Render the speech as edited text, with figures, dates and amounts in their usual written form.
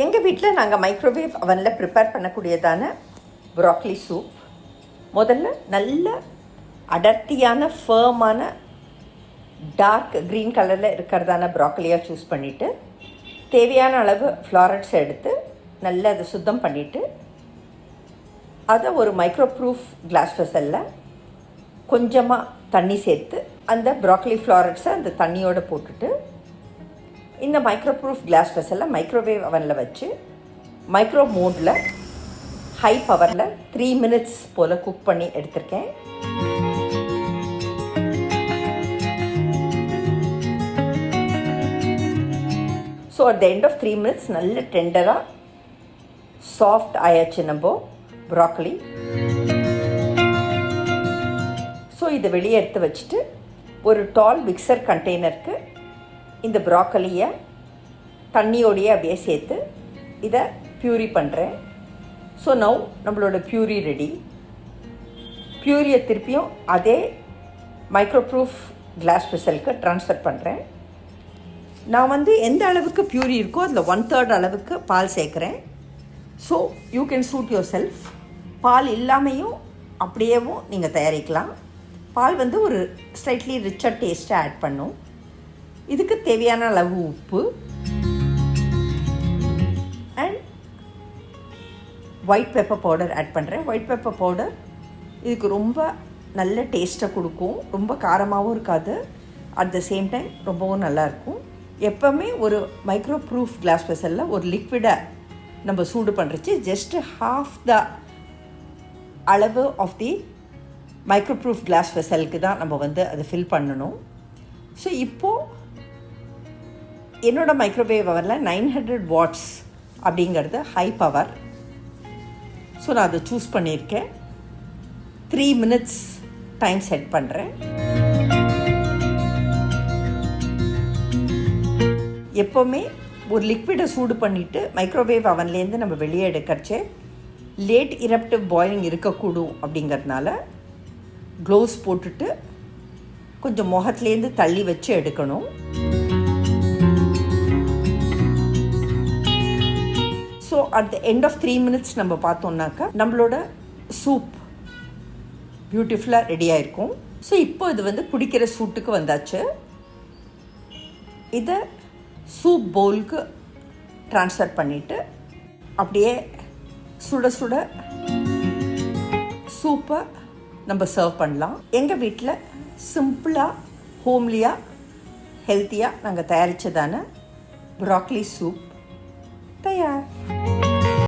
எங்கள் வீட்டில் நாங்கள் மைக்ரோவேவ் அவனில் ப்ரிப்பேர் பண்ணக்கூடியதான ப்ராக்லி சூப். முதல்ல நல்ல அடர்த்தியான ஃபேமான டார்க் க்ரீன் கலரில் இருக்கிறதான ப்ராக்கலியாக சூஸ் பண்ணிவிட்டு தேவையான அளவு ஃப்ளாரட்ஸ் எடுத்து நல்லா அதை சுத்தம் பண்ணிவிட்டு அதை ஒரு மைக்ரோ ப்ரூஃப் கிளாஸ் வெசலில் கொஞ்சமாக தண்ணி சேர்த்து அந்த ப்ராக்கலி ஃப்ளாரட்ஸை அந்த தண்ணியோடு போட்டுட்டு இந்த மைக்ரோ ப்ரூஃப் கிளாஸ் வெசலில் மைக்ரோவேவ் அவனில் வச்சு மைக்ரோ மோடில் ஹை பவரில் 3 minutes போல் குக் பண்ணி எடுத்திருக்கேன். So at the end of 3 minutes நல்ல டெண்டராக சாஃப்ட் ஆயாச்சு நம்ம ப்ராக்கலி. ஸோ இதை வெளியே எடுத்து வச்சுட்டு ஒரு டால் மிக்சர் கண்டெய்னருக்கு இந்த ப்ராக்கலியை தண்ணியோடையே அப்படியே சேர்த்து இதை ப்யூரி பண்ணுறேன். ஸோ நவ் நம்மளோட ப்யூரி ரெடி. ப்யூரியை திருப்பியும் அதே மைக்ரோ ப்ரூஃப் கிளாஸ் வெசலுக்கு ட்ரான்ஸ்ஃபர் பண்ணுறேன். நான் எந்த அளவுக்கு ப்யூரி இருக்கோ அதில் 1/3 அளவுக்கு பால் சேர்க்குறேன். So you can suit yourself. பால் இல்லாமையும் அப்படியேவும் நீங்கள் தயாரிக்கலாம். பால் ஒரு ஸ்லைட்லி ரிச்சர் டேஸ்ட்டை ஆட் பண்ணும். இதுக்கு தேவையான அளவு உப்பு and white pepper powder add பண்ணுறேன். ஒயிட் பெப்பர் பவுடர் இதுக்கு ரொம்ப நல்ல டேஸ்ட்டை கொடுக்கும். ரொம்ப காரமாகவும் இருக்காது, அட் த சேம் டைம் ரொம்பவும் நல்லாயிருக்கும். எப்போவுமே ஒரு மைக்ரோ ப்ரூஃப் கிளாஸ் வெசலில் ஒரு லிக்விடை நம்ம சூடு பண்ணுறச்சு ஜஸ்ட்டு ஹாஃப் த அளவு of the micro proof glass வெசலுக்கு தான் நம்ம அதை ஃபில் பண்ணணும். ஸோ இப்போது என்னோடய மைக்ரோவேவ் அவரில் 900 watts அப்படிங்கிறது ஹை பவர். ஸோ நான் அதை சூஸ் பண்ணியிருக்கேன். 3 minutes டைம் செட் பண்ணுறேன். எப்போவுமே ஒரு லிக்விடை சூடு பண்ணிவிட்டு மைக்ரோவேவ் அவன்லேருந்து நம்ம வெளியே எடுக்கிறச்சே லேட் இரப்டிவ் பாயிலிங் இருக்கக்கூடும். அப்படிங்கிறதுனால க்ளவுஸ் போட்டுட்டு கொஞ்சம் முகத்துலேருந்து தள்ளி வச்சு எடுக்கணும். So at the end of 3 minutes நம்ம பார்த்தோம்னாக்கா நம்மளோட சூப் பியூட்டிஃபுல்லாக ரெடியாக இருக்கும். ஸோ இப்போ இது குடிக்கிற சூட்டுக்கு வந்தாச்சு. இதை சூப் பவுலுக்கு ட்ரான்ஸ்ஃபர் பண்ணிவிட்டு அப்படியே சுட சுட சூப்பை நம்ம சர்வ் பண்ணலாம். எங்கள் வீட்டில் சிம்பிளாக ஹோம்லியாக ஹெல்த்தியாக நாங்கள் தயாரித்ததான ப்ராக்லி சூப் தயார்.